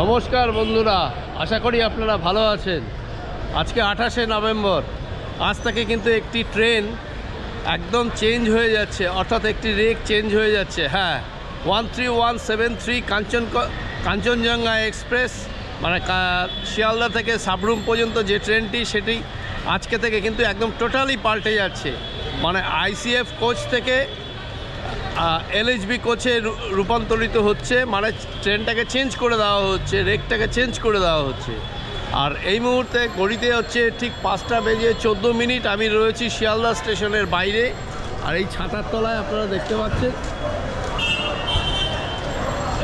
নমস্কার বন্ধুরা, আশা করি আপনারা ভালো আছেন। আজকে 28শে নভেম্বর। আজ থেকে কিন্তু একটি ট্রেন একদম চেঞ্জ হয়ে যাচ্ছে, অর্থাৎ একটি রেক চেঞ্জ হয়ে যাচ্ছে। হ্যাঁ, 13173 কাঞ্চনজঙ্ঘা এক্সপ্রেস, মানে শিয়ালদা থেকে সাবরুম পর্যন্ত যে ট্রেনটি, সেটি আজকে থেকে কিন্তু একদম টোটালি পাল্টে যাচ্ছে। মানে আইসিএফ কোচ থেকে এলএইচবি কোচে রূপান্তরিত হচ্ছে, মানে ট্রেনটাকে চেঞ্জ করে দেওয়া হচ্ছে, রেকটাকে চেঞ্জ করে দেওয়া হচ্ছে। আর এই মুহূর্তে ঘড়িতে হচ্ছে ঠিক 5:14। আমি রয়েছি শিয়ালদা স্টেশনের বাইরে, আর এই ছাতার তলায় আপনারা দেখতে পাচ্ছেন,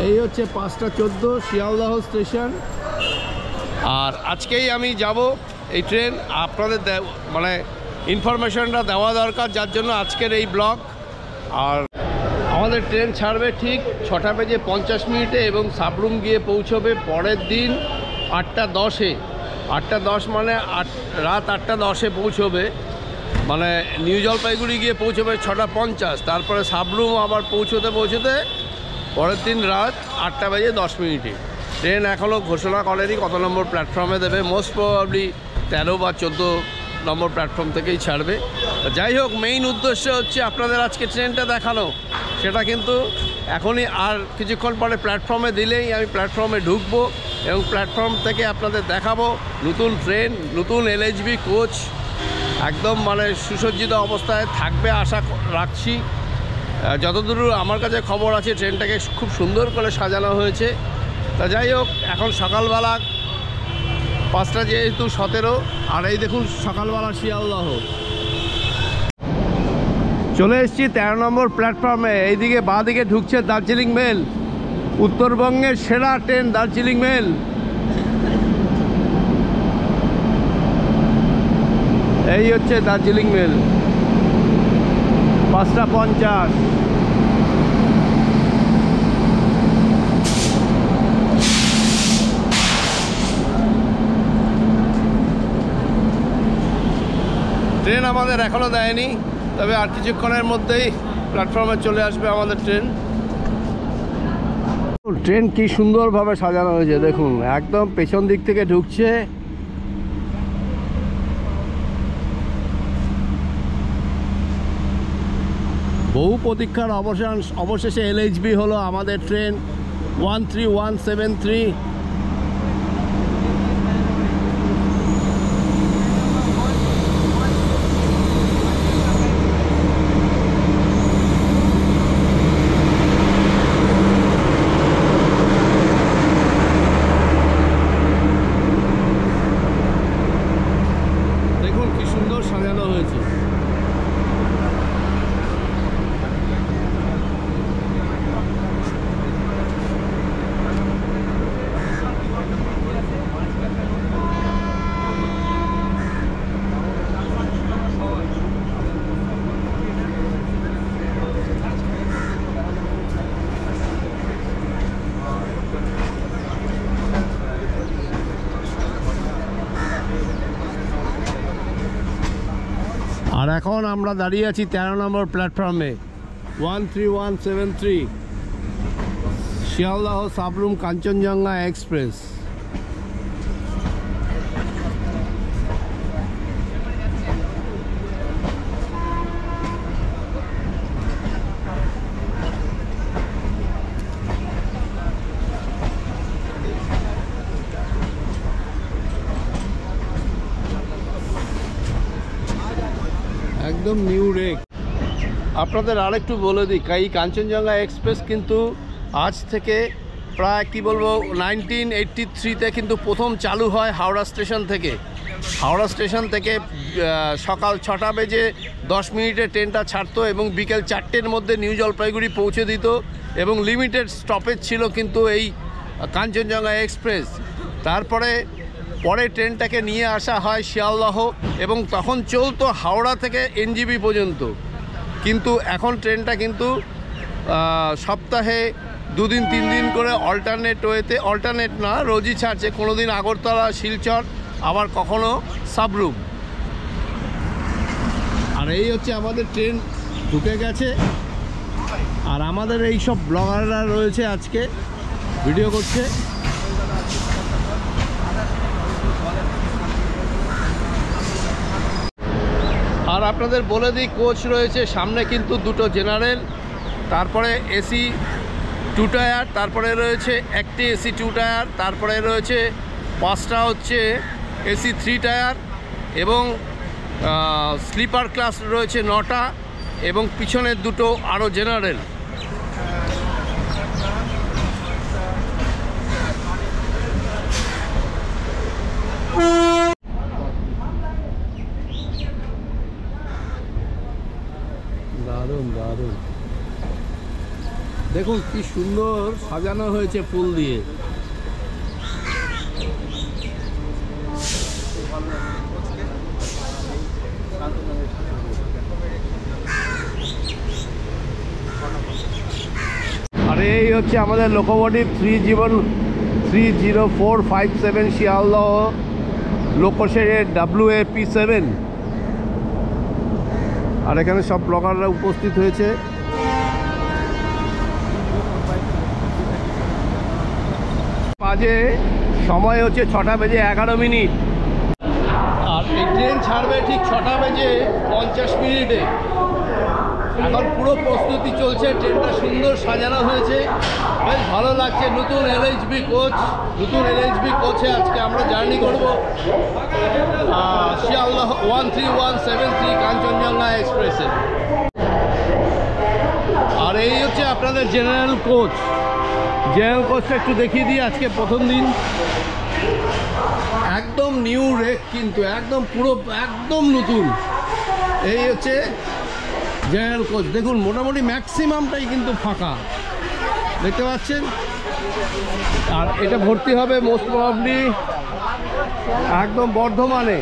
এই হচ্ছে 5:14 শিয়ালদাহ স্টেশন। আর আজকেই আমি যাব এই ট্রেন, আপনাদের মানে ইনফরমেশনটা দেওয়া দরকার, যার জন্য আজকের এই ব্লগ। আর আমাদের ট্রেন ছাড়বে ঠিক 6:50 এবং সাবরুম গিয়ে পৌঁছবে পরের দিন 8:10-এ। 8:10 মানে রাত 8:10-এ পৌঁছবে, মানে নিউ জলপাইগুড়ি গিয়ে পৌঁছবে 6:50। তারপরে সাবরুম আবার পৌঁছতে পরের দিন রাত 8:10। ট্রেন এখনও ঘোষণা করেনি কত নম্বর প্ল্যাটফর্মে দেবে। মোস্ট প্রবাবলি 13 বা 14 নম্বর প্ল্যাটফর্ম থেকেই ছাড়বে। যাই হোক, মেইন উদ্দেশ্য হচ্ছে আপনাদের আজকে ট্রেনটা দেখানো। সেটা কিন্তু এখনই, আর কিছুক্ষণ পরে প্ল্যাটফর্মে দিলেই আমি প্ল্যাটফর্মে ঢুকবো এবং প্ল্যাটফর্ম থেকে আপনাদের দেখাবো নতুন ট্রেন, নতুন এলএইচবি কোচ, একদম মানে সুসজ্জিত অবস্থায় থাকবে আশা রাখছি। যতদূর আমার কাছে খবর আছে, ট্রেনটাকে খুব সুন্দর করে সাজানো হয়েছে। তা যাই হোক, এখন সকালবেলা 5টা যেহেতু 17, আর এই দেখুন সকালবেলা শিয়ালদাহ। চলে এসেছি 13 নম্বর প্ল্যাটফর্মে। এইদিকে বাঁ দিকে ঢুকছে দার্জিলিং মেল, উত্তরবঙ্গের সেরা ট্রেন দার্জিলিং মেল। এই হচ্ছে দার্জিলিং মেল, 5:50। ট্রেন আমাদের এখনও দেয়নি, তবে আর কিছুক্ষণের মধ্যেই প্ল্যাটফর্মে চলে আসবে আমাদের ট্রেন। ট্রেন কি সুন্দরভাবে সাজানো হয়েছে দেখুন, একদম পেছন দিক থেকে ঢুকছে। বহু প্রতীক্ষার অবশেষে এলএইচবি হলো আমাদের ট্রেন 13173। সাজানো হয়েছে। আর এখন আমরা দাঁড়িয়ে আছি 13 নম্বর প্ল্যাটফর্মে, 13173 শিয়ালদাহ সাবরুম কাঞ্চনজঙ্ঘা এক্সপ্রেস। একদম নিউ রেক। আপনাদের আরেকটু বলে দিই, এই কাঞ্চনজঙ্ঘা এক্সপ্রেস কিন্তু আজ থেকে প্রায় কি বলবো 1983-তে কিন্তু প্রথম চালু হয় হাওড়া স্টেশন থেকে। হাওড়া স্টেশন থেকে সকাল 6:10 ট্রেনটা ছাড়তো এবং বিকেল 4টের মধ্যে নিউ জলপাইগুড়ি পৌঁছে দিত, এবং লিমিটেড স্টপেজ ছিল কিন্তু এই কাঞ্চনজঙ্ঘা এক্সপ্রেস। তারপরে ট্রেনটাকে নিয়ে আসা হয় শিয়ালদাহ, এবং তখন চলতো হাওড়া থেকে এনজিবি পর্যন্ত। কিন্তু এখন ট্রেনটা কিন্তু সপ্তাহে 2 দিন 3 দিন করে অল্টারনেট না, রোজই ছাড়ছে। কোনো দিন আগরতলা, শিলচর, আবার কখনো সাবরুম। আর এই হচ্ছে আমাদের ট্রেন ঢুকে গেছে। আর আমাদের এই সব ব্লগাররা রয়েছে, আজকে ভিডিও করছে। আর আপনাদের বলে দিই, কোচ রয়েছে সামনে কিন্তু দুটো জেনারেল, তারপরে এসি 2 টায়ার, তারপরে রয়েছে একটি এসি 2 টায়ার, তারপরে রয়েছে 5টা হচ্ছে এসি 3 টায়ার, এবং স্লিপার ক্লাস রয়েছে 9টা, এবং পিছনের দুটো আরও জেনারেল। দারুণ দারুণ, দেখুন কি সুন্দর সাজানো হয়েছে ফুল দিয়ে। আর এই হচ্ছে আমাদের লোকোমোটিভ 30457 শিয়ালদহ লোকোশেডের WAP7। আর এখানে সব ব্লগাররা উপস্থিত হয়েছে। বাজে সময় হচ্ছে 6টা বেজে 11 মিনিট, আর এই ট্রেন ছাড়বে ঠিক 6টা বেজে 50 মিনিটে। এখন পুরো প্রস্তুতি চলছে, ট্রেনটা সুন্দর সাজানো হয়েছে, বেশ ভালো লাগছে। নতুন LHB কোচ, নতুন LHB কোচে আজকে আমরা জার্নি করব শিয়ালদহ 13173 কাঞ্চনজঙ্ঘা এক্সপ্রেসে। আর এই হচ্ছে আপনাদের জেনারেল কোচ। জেনারেল কোচটা একটু দেখিয়ে দিই। আজকে প্রথম দিন, একদম নিউ রেক, কিন্তু একদম পুরো একদম নতুন। এই হচ্ছে জেনারেল কোচ। দেখুন মোটামুটি ম্যাক্সিমামটাই কিন্তু ফাঁকা, দেখতে পাচ্ছেন। আর এটা ভর্তি হবে মোস্ট প্রবাবলি একদম বর্ধমানে।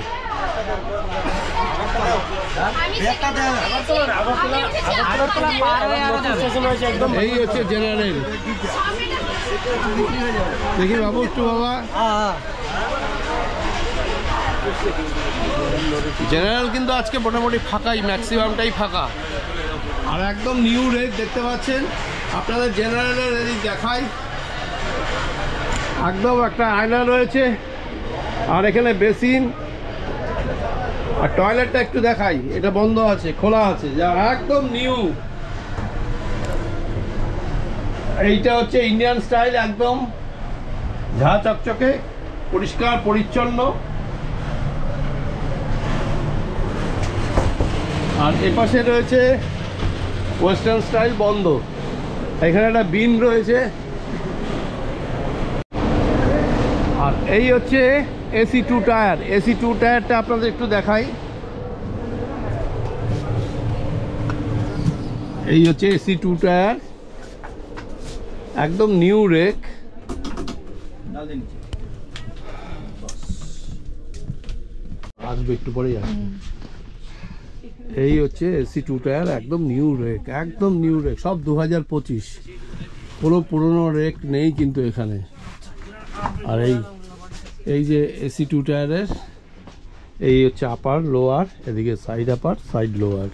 এই হচ্ছে জেনারেল। দেখি বাবু একটু, বাবা জেনারেল কিন্তু আজকে মোটামুটি ফাঁকাই, ম্যাক্সিমামটাই ফাঁকা। আর একদম নিউ রেক দেখতে পাচ্ছেন। আপনাদের জেনারেলের এদিক দেখাই, একদম একটা আয়না রয়েছে, আর এখানে বেসিন, আর টয়লেটটা একটু দেখাই, এটা বন্ধ আছে, খোলা আছে, যা একদম নিউ। এইটা হচ্ছে ইন্ডিয়ান স্টাইল, একদম ঝা চকচকে, পরিষ্কার পরিচ্ছন্ন। আর এপাশে রয়েছে ওয়েস্টার্ন স্টাইল, বন্ধ। এখানে একটা বিন রয়েছে। আর এই হচ্ছে এসি 2 টায়ার। এসি 2 টায়ারটা আপনাদের একটু দেখাই। এই হচ্ছে এসি 2 টায়ার, একদম নিউ রেক। আসবে একটু পরে যাবে। এই হচ্ছে এসি 2 টায়ার, একদম নিউ রেক, একদম নিউ রেক, সব 2025, কোনো পুরনো রেক নেই কিন্তু এখানে। আর এই যে এসি 2 টায়ারের এই হচ্ছে আপার লোয়ার, এদিকে সাইড আপার সাইড লোয়ার,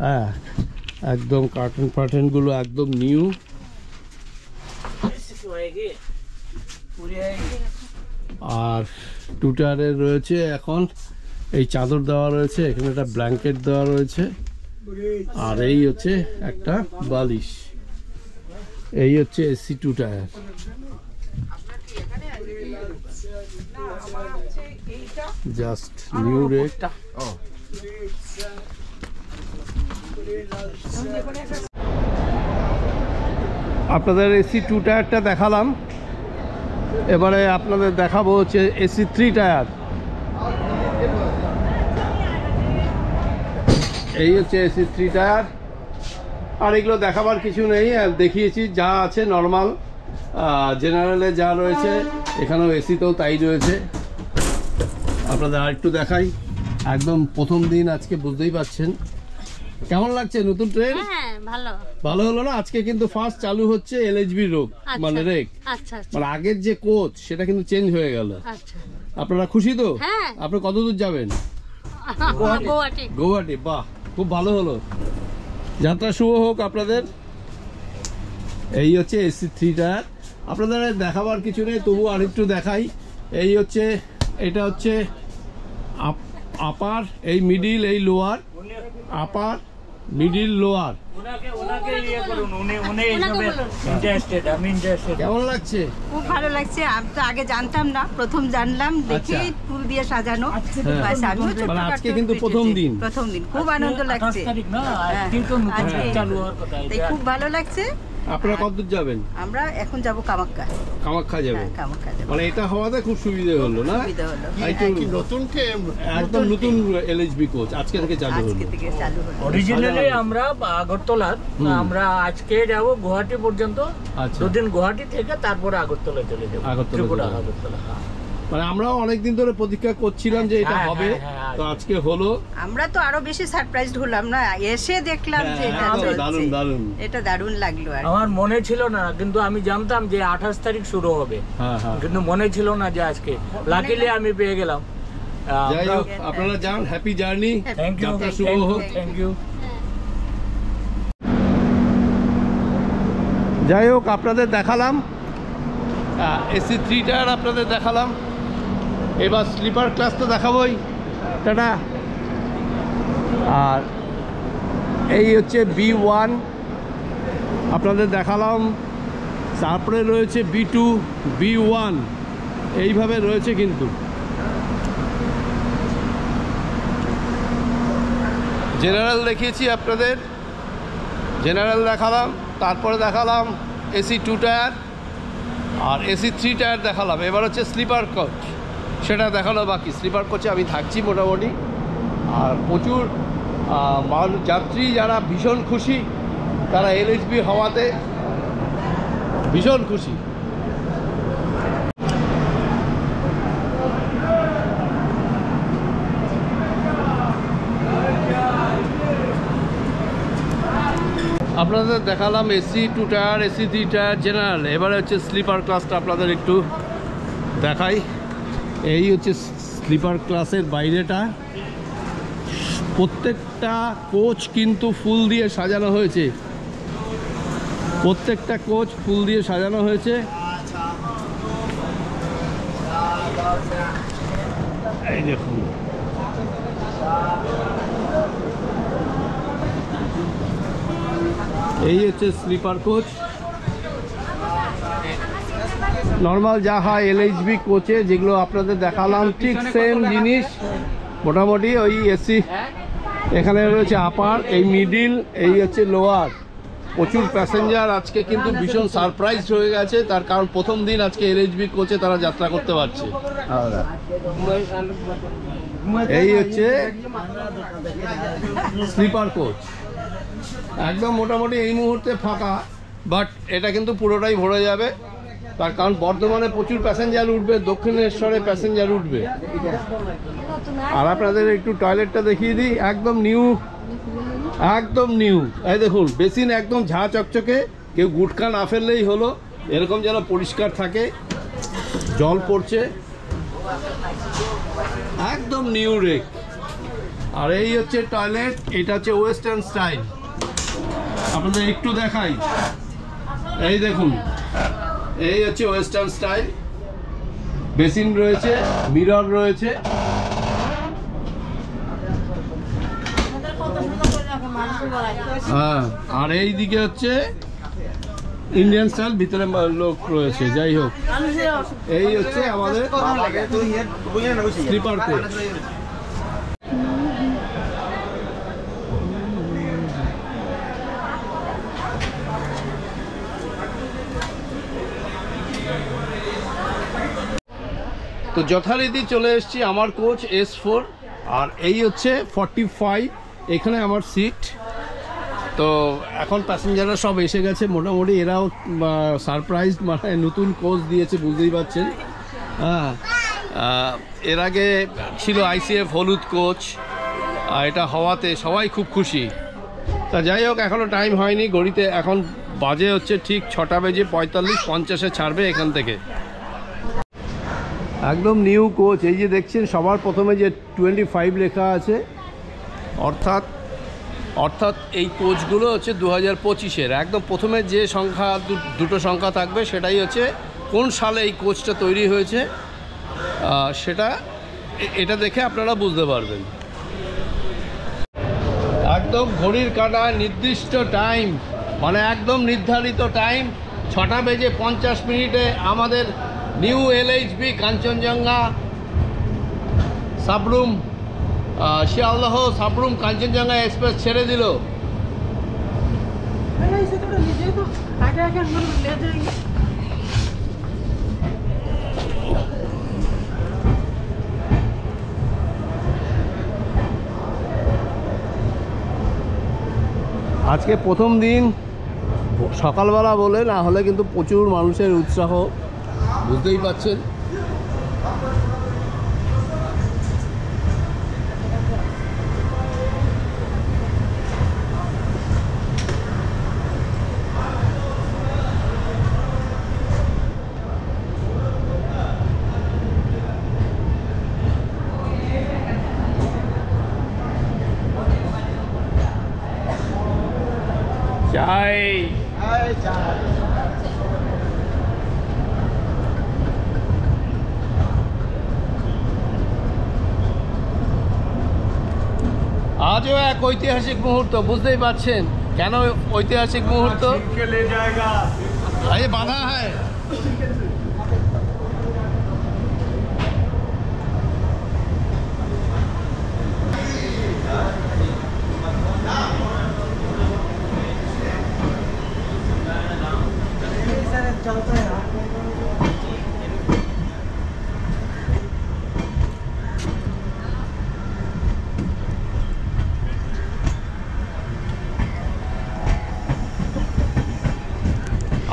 হ্যাঁ একদম কার্টন গুলো একদম নিউ। আর 2 টায়ারের রয়েছে এখন এই চাদর দেওয়া রয়েছে, এখানে একটা ব্ল্যাঙ্কেট দেওয়া রয়েছে, আর এই হচ্ছে একটা বালিশ। এই হচ্ছে AC 2 tyre. Just new rake. আপনাদের এসি 2 টায়ারটা দেখালাম, এবারে আপনাদের দেখাবো হচ্ছে এসি 3 টায়ার। এই হচ্ছে এসি 3 টায়ার। আর এগুলো দেখাবার কিছু নেই, দেখিয়েছি যা আছে নর্মাল। জেনারেলে যা রয়েছে এখানেও এসিতেও তাই রয়েছে। আপনাদের আর একটু দেখাই, একদম প্রথম দিন আজকে, বুঝতেই পাচ্ছেন। কেমন লাগছে নতুন ট্রেন? হ্যাঁ ভালো ভালো হলো না? আজকে কিন্তু ফার্স্ট চালু হচ্ছে LHB রোগ, মানে রেক। আচ্ছা আচ্ছা, মানে আগের যে কোচ সেটা কিন্তু চেঞ্জ হয়ে গেল। আচ্ছা আপনারা খুশি তো? হ্যাঁ। আপনি কত দূর যাবেন? গুয়াহাটি। গুয়াহাটি, বাহ খুব ভালো হলো। যাত্রা শুভ হোক আপনাদের। এই হচ্ছে এসি 3 টায়ার। আপনাদের দেখাবার কিছু নেই, তবু আরেকটু দেখাই। এই হচ্ছে এটা হচ্ছে আপার, এই মিডিল, এই লোয়ার, আপার, মিডিল, লোয়ার। কেমন লাগছে? খুব ভালো লাগছে। আমি তো আগে জানতাম না, প্রথম জানলাম, দেখি ফুল দিয়ে সাজানো। বাস আমিও মানে আজকে কিন্তু প্রথম দিন খুব আনন্দ লাগছে। তাই খুব ভালো লাগছে। আপনারা কতদূর যাবেন? আমরা এখন যাব কামাখ্যা। কামাখ্যা যাবেন? কামাখ্যা যাব। মানে এটা হওয়াতে খুব সুবিধা হলো না? সুবিধা হলো। একদম নতুন এলএইচবি কোচ আজকে থেকে চালু হলো। অরিজিনালি আমরা আগরতলা, আমরা আজকে যাব গুয়াহাটি পর্যন্ত। আচ্ছা। দুদিন গুয়াহাটি থেকে তারপরে আগরতলা চলে যাব। ত্রিপুরা আগরতলা। মানে আমরাও অনেকদিন ধরে প্রতীক্ষা করছিলাম যে এটা হবে, তো আজকে হলো। আমরা তো আরো বেশি সারপ্রাইজড হলাম না, এসে দেখলাম যে এটা দারুণ দারুণ, এটা দারুণ লাগলো। আর আমার মনে ছিল না, কিন্তু আমি জানতাম যে 28 তারিখ শুরু হবে, কিন্তু মনে ছিল না যে আজকে। লাকিলি আমি পেয়ে গেলাম। যাই হোক, আপনারা যান, হ্যাপি জার্নি। থ্যাংক ইউ, শুভ হোক। Thank you. যাই হোক, আপনাদের দেখালাম এসি 3 টায়ার, আপনাদের দেখালাম। এবার স্লিপার ক্লাস তো দেখাবোই। টাটা। আর এই হচ্ছে B1 আপনাদের দেখালাম, তারপরে রয়েছে B2, B1, এইভাবে রয়েছে। কিন্তু জেনারেল দেখিয়েছি আপনাদের, জেনারেল দেখালাম, তারপরে দেখালাম এসি 2 টায়ার আর এসি 3 টায়ার দেখালাম। এবার হচ্ছে স্লিপার কোচ, সেটা দেখানো বাকি। স্লিপার কোচে আমি থাকছি মোটামুটি, আর প্রচুর যাত্রী যারা ভীষণ খুশি, তারা এলএইচবি হওয়াতে ভীষণ খুশি। আপনাদের দেখালাম AC 2 tyre, AC 3 tyre, general. এবারে হচ্ছে স্লিপার ক্লাসটা আপনাদের একটু দেখাই। এই হচ্ছে স্লিপার ক্লাসের বাইরেটা। প্রত্যেকটা কোচ কিন্তু ফুল দিয়ে সাজানো হয়েছে, প্রত্যেকটা কোচ ফুল দিয়ে সাজানো হয়েছে। এই দেখুন, এই হচ্ছে স্লিপার কোচ। নর্মাল যা হয় এলএইচবি কোচে, যেগুলো আপনাদের দেখালাম, ঠিক সেম জিনিস মোটামুটি। ওই এসি এখানে রয়েছে আপার, এই মিডিল, এই হচ্ছে লোয়ার। প্রচুর প্যাসেঞ্জার আজকে কিন্তু ভীষণ সারপ্রাইজ হয়ে গেছে, তার কারণ প্রথম দিন আজকে এলএইচবি কোচে তারা যাত্রা করতে পারছে। এই হচ্ছে স্লিপার কোচ, একদম মোটামুটি এই মুহূর্তে ফাঁকা, বাট এটা কিন্তু পুরোটাই ভরে যাবে, তার কারণ বর্ধমানে প্রচুর প্যাসেঞ্জার উঠবে, দক্ষিণেশ্বরে প্যাসেঞ্জার উঠবে। আর আপনাদের একটু টয়লেটটা দেখিয়ে দিই, একদম নিউ, একদম নিউ। এই দেখুন, বেসিন একদম ঝাঁ চকচকে, কেউ গুটখা না ফেললেই হলো, এরকম যেন পরিষ্কার থাকে, জল পড়ছে, একদম নিউ রেক। আর এই হচ্ছে টয়লেট, এটা হচ্ছে ওয়েস্টার্ন স্টাইল। আপনাদের একটু দেখাই, এই দেখুন, এই হচ্ছে ওয়েস্টার্ন স্টাইল। বেসিন রয়েছে, মিরর রয়েছে। হ্যাঁ, আর এই দিকে হচ্ছে ইন্ডিয়ান স্টাইল, ভিতরে লোক রয়েছে। যাই হোক, এই হচ্ছে আমাদের স্লিপার কোচ। তো যথারীতি চলে এসেছি আমার কোচ S4, আর এই হচ্ছে 45, এখানে আমার সিট। তো এখন প্যাসেঞ্জাররা সব এসে গেছে মোটামুটি, এরাও সারপ্রাইজ, মানে নতুন কোচ দিয়েছে, বুঝতেই পারছেন। হ্যাঁ, এর আগে ছিল ICF হলুদ কোচ, এটা হওয়াতে সবাই খুব খুশি। তা যাই হোক, এখনও টাইম হয়নি ঘড়িতে, এখন বাজে হচ্ছে ঠিক 6টা বেজে 45, 50-এ ছাড়বে এখান থেকে। একদম নিউ কোচ, এই যে দেখছেন সবার প্রথমে যে 25 লেখা আছে, অর্থাৎ এই কোচগুলো হচ্ছে 2025-এর। একদম প্রথমে যে সংখ্যা, দুটো সংখ্যা থাকবে, সেটাই হচ্ছে কোন সালে এই কোচটা তৈরি হয়েছে। সেটা এটা দেখে আপনারা বুঝতে পারবেন। একদম ঘড়ির কাঁটায় নির্দিষ্ট টাইম, মানে একদম নির্ধারিত টাইম 6:50 আমাদের new LHB Kanchenjunga Sabroom Sealdah Sabroom Kanchenjunga express ছেড়ে দিল। আজকে প্রথম দিন সকালবেলা বলে, না হলে কিন্তু প্রচুর মানুষের উৎসাহ, বুঝতেই পারছেন। চাই আজও এক ঐতিহাসিক মুহূর্ত, বুঝতেই পারছেন কেন ঐতিহাসিক মুহূর্ত। বাধা হয়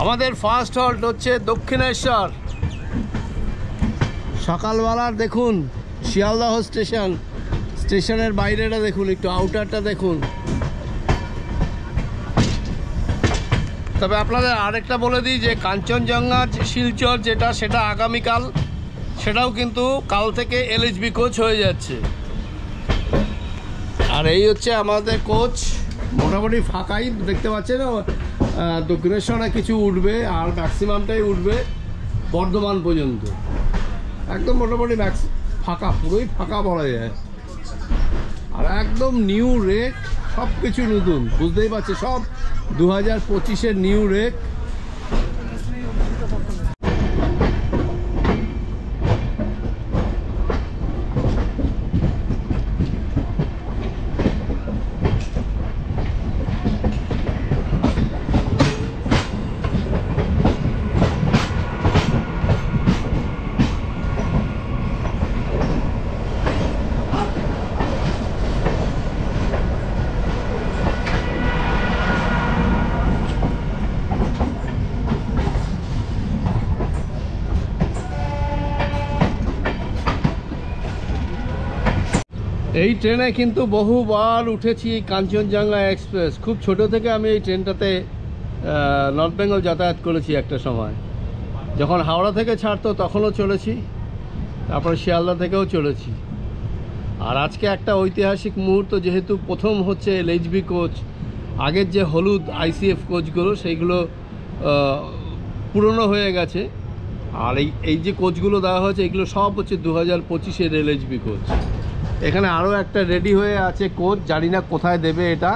আমাদের ফার্স্ট হল্ট হচ্ছে দক্ষিণেশ্বর। সকালবেলার দেখুন শিয়ালদহ স্টেশনের বাইরেটা দেখুন, একটু আউটারটা দেখুন। তবে আপনাদের আরেকটা বলে দিই যে কাঞ্চনজঙ্ঘা শিলচর সেটা আগামীকাল, সেটাও কিন্তু কাল থেকে এলএইচবি কোচ হয়ে যাচ্ছে। আর এই হচ্ছে আমাদের কোচ, মোটামুটি ফাঁকাই দেখতে পাচ্ছেন। দক্ষিণেশ্বরে কিছু উঠবে আর ম্যাক্সিমামটাই উঠবে বর্ধমান পর্যন্ত। একদম মোটামুটি ফাঁকা, পুরোই ফাঁকা বলা যায়। আর একদম নিউ রেক, সব কিছু নতুন, বুঝতেই পারছে, সব 2025-এর নিউ রেক। এই ট্রেনে কিন্তু বহুবার উঠেছি, কাঞ্চনজঙ্ঘা এক্সপ্রেস। খুব ছোট থেকে আমি এই ট্রেনটাতে নর্থ বেঙ্গল যাতায়াত করেছি একটা সময়। যখন হাওড়া থেকে ছাড়তো তখনও চলেছি, তারপরে শিয়ালদা থেকেও চলেছি। আর আজকে একটা ঐতিহাসিক মুহূর্ত, যেহেতু প্রথম হচ্ছে এলএইচবি কোচ। আগের যে হলুদ আইসিএফ কোচগুলো সেইগুলো পুরনো হয়ে গেছে, আর এই যে কোচগুলো দেওয়া হয়েছে এগুলো সব হচ্ছে 2025-এর এলএইচবি কোচ। এখানে আরও একটা রেডি হয়ে আছে কোচ, জানি না কোথায় দেবে এটা।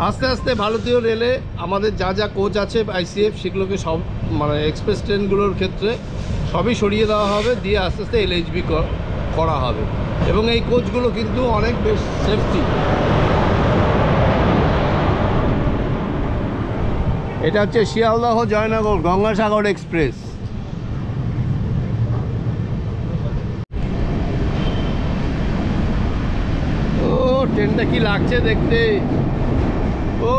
আস্তে আস্তে ভারতীয় রেলে আমাদের যা যা কোচ আছে আইসিএফ, সেগুলোকে সব মানে এক্সপ্রেস ট্রেনগুলোর ক্ষেত্রে সবই সরিয়ে দেওয়া হবে, দিয়ে আস্তে আস্তে এলএইচবি করা হবে। এবং এই কোচগুলো কিন্তু অনেক বেশ সেফটি। এটা হচ্ছে শিয়ালদহ জয়নগর গঙ্গাসাগর এক্সপ্রেস। ও ট্রেনটা কি লাগছে দেখতে, ও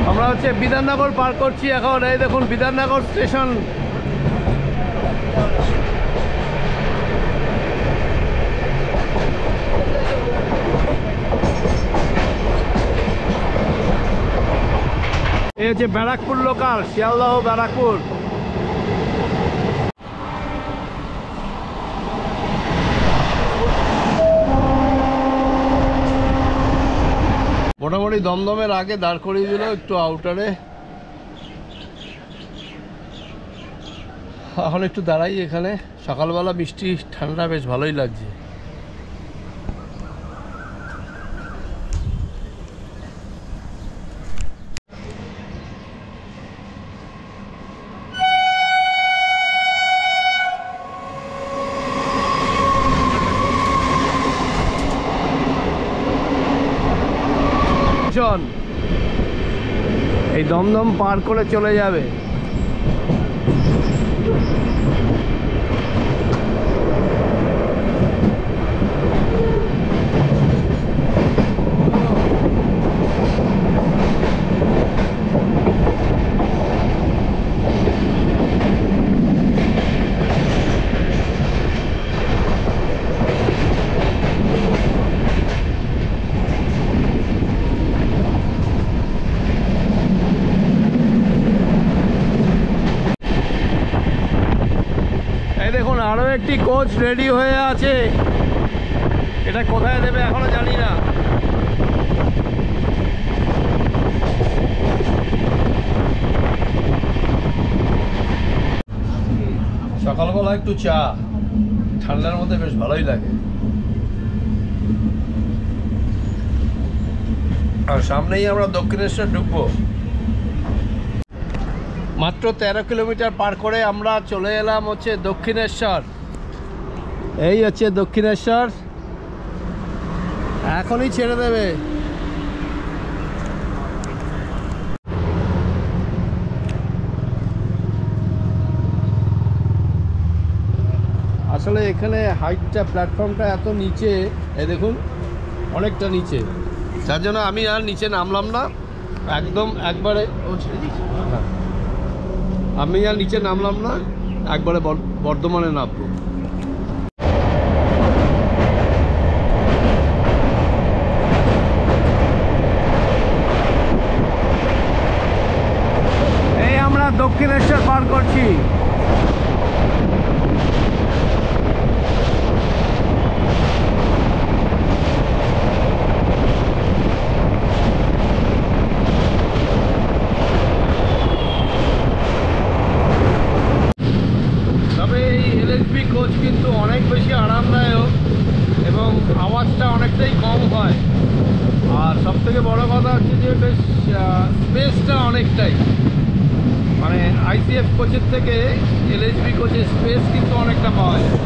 আমরা হচ্ছে বিধাননগর পার করছি এখন। এই দেখুন বিধাননগর স্টেশন। এই হচ্ছে ব্যারাকপুর লোকাল, শিয়ালদহ ব্যারাকপুর। মোটামুটি দমদমের আগে দাঁড় করিয়ে দিল একটু আউটারে। এখন একটু দাঁড়াই এখানে, সকালবেলা বৃষ্টি, ঠান্ডা, বেশ ভালোই লাগছে। এই দমদম পার করে চলে যাবে। দেখুন আরো একটি কোচ রেডি হয়ে আছে, এটা কোথায় দেবে এখনো জানি না। সকালবেলা একটু চা, ঠান্ডার মধ্যে বেশ ভালোই লাগে। আর সামনেই আমরা দক্ষিণেশ্বর ঢুকবো। মাত্র 13 কিলোমিটার পার করে আমরা চলে এলাম হচ্ছে দক্ষিণেশ্বর। এই হচ্ছে দক্ষিণেশ্বর, এখনই ছেড়ে দেবে। আসলে এখানে হাইটটা, প্ল্যাটফর্মটা এত নিচে, এই দেখুন অনেকটা নিচে, যার জন্য আমি আর নিচে নামলাম না, একদম একবারে আমি আর নিচে নামলাম না, একবারে বর্ধমানে নামবো। এই আমরা দক্ষিণেশ্বর পার করছি। কোচ কিন্তু অনেক বেশি আরামদায়ক এবং আওয়াজটা অনেকটাই কম হয়। আর সব থেকে বড় কথা হচ্ছে যে বেশ স্পেসটা অনেকটাই, মানে আইসিএফ কোচের থেকে এলএইচবি কোচের স্পেস কিন্তু অনেকটা পাওয়া যায়।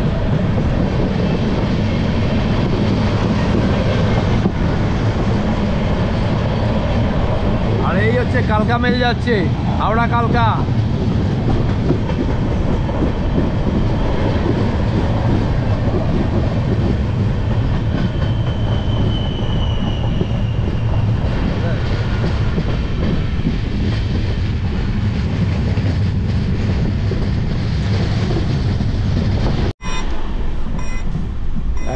আর এই হচ্ছে কালকা মেল যাচ্ছে, হাওড়া কালকা।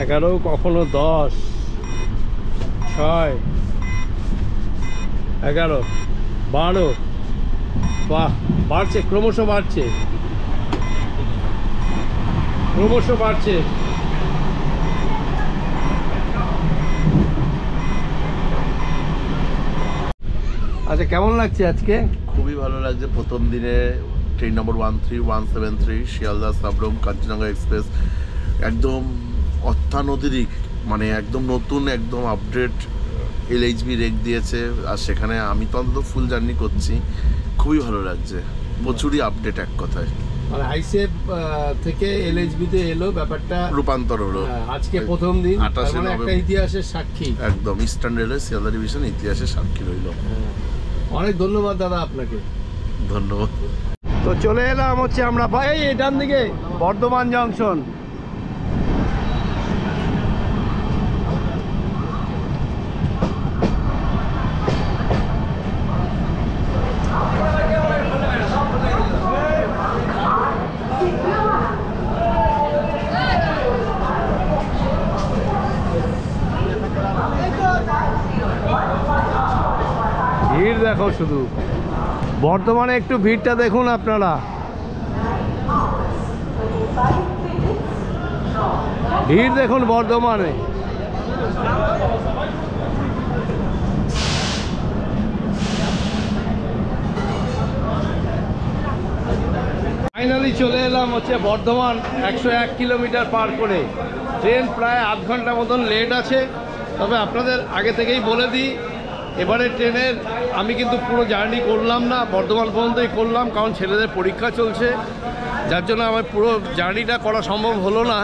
এগারো, কখনো 10, 6, 11, 12, বাহ, বাড়ছে, ক্রমশ বাড়ছে, ক্রমশ বাড়ছে। আচ্ছা, কেমন লাগছে আজকে? খুবই ভালো লাগছে। প্রথম দিনে ট্রেন নম্বর 13173 শিয়ালদা সাবরুম কাঞ্চনজঙ্ঘা এক্সপ্রেস একদম অত্যানতিরিক, মানে একদম নতুন, একদম আপডেট এলএইচবি রেক দিয়েছে। আর সেখানে আমি তো অন্তত ফুল জার্নি করছি, খুবই ভালো লাগছে, প্রচুরই আপডেট। এক কথায় মানে আইসিএফ থেকে এলএইচবি তে এলো, ব্যাপারটা রূপান্তর হলো। আজকে প্রথম দিন, 28 মানে একটা ইতিহাসের সাক্ষী। একদম ইস্টার্ন রেলওয়ে শিয়ালদা ডিভিশন ইতিহাসের সাক্ষী রইল। অনেক ধন্যবাদ দাদা আপনাকে। ধন্যবাদ। তো চলে এলাম হচ্ছে আমরা এই ডান দিকে বর্ধমান জংশন। ভিড় দেখো শুধু। বর্ধমানে একটু ভিড়টা দেখুন আপনারা, ভিড় দেখুন বর্ধমানে। ফাইনালি চলে এলাম হচ্ছে বর্ধমান, 101 কিলোমিটার পার করে। ট্রেন প্রায় আধ ঘন্টা মতন লেট আছে, তবে আপনাদের আগে থেকেই বলে দিই এবারে ট্রেনের আমি কিন্তু পুরো জার্নি করলাম না, বর্ধমান পর্যন্তই করলাম, কারণ ছেলেদের পরীক্ষা চলছে, যার জন্য আমার পুরো জার্নিটা করা সম্ভব হলো না।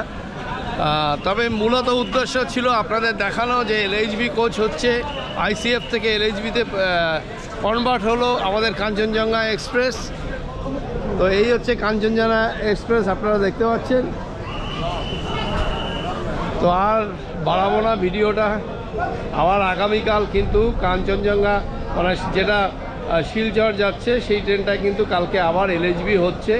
তবে মূলত উদ্দেশ্য ছিল আপনাদের দেখানো যে এলএইচবি কোচ হচ্ছে আইসিএফ থেকে এলএইচবিতে কনভার্ট হলো আমাদের কাঞ্চনজঙ্ঘা এক্সপ্রেস। তো এই হচ্ছে কাঞ্চনজঙ্ঘা এক্সপ্রেস, আপনারা দেখতে পাচ্ছেন। তো আর বাড়াবো না ভিডিওটা, আবার আগামীকাল কিন্তু কাঞ্চনজঙ্ঘা মানে যেটা শিলচর যাচ্ছে সেই ট্রেনটা কিন্তু কালকে আবার এলএইচবি হচ্ছে,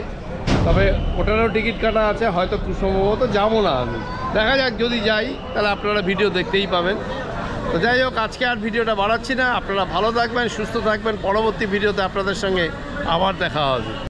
তবে ওটারও টিকিট কাটা আছে, হয়তো খুব সম্ভবত যাবো না আমি, দেখা যাক, যদি যাই তাহলে আপনারা ভিডিও দেখতেই পাবেন। তো যাই হোক, আজকে আর ভিডিওটা বাড়াচ্ছি না, আপনারা ভালো থাকবেন, সুস্থ থাকবেন, পরবর্তী ভিডিওতে আপনাদের সঙ্গে আবার দেখা হবে।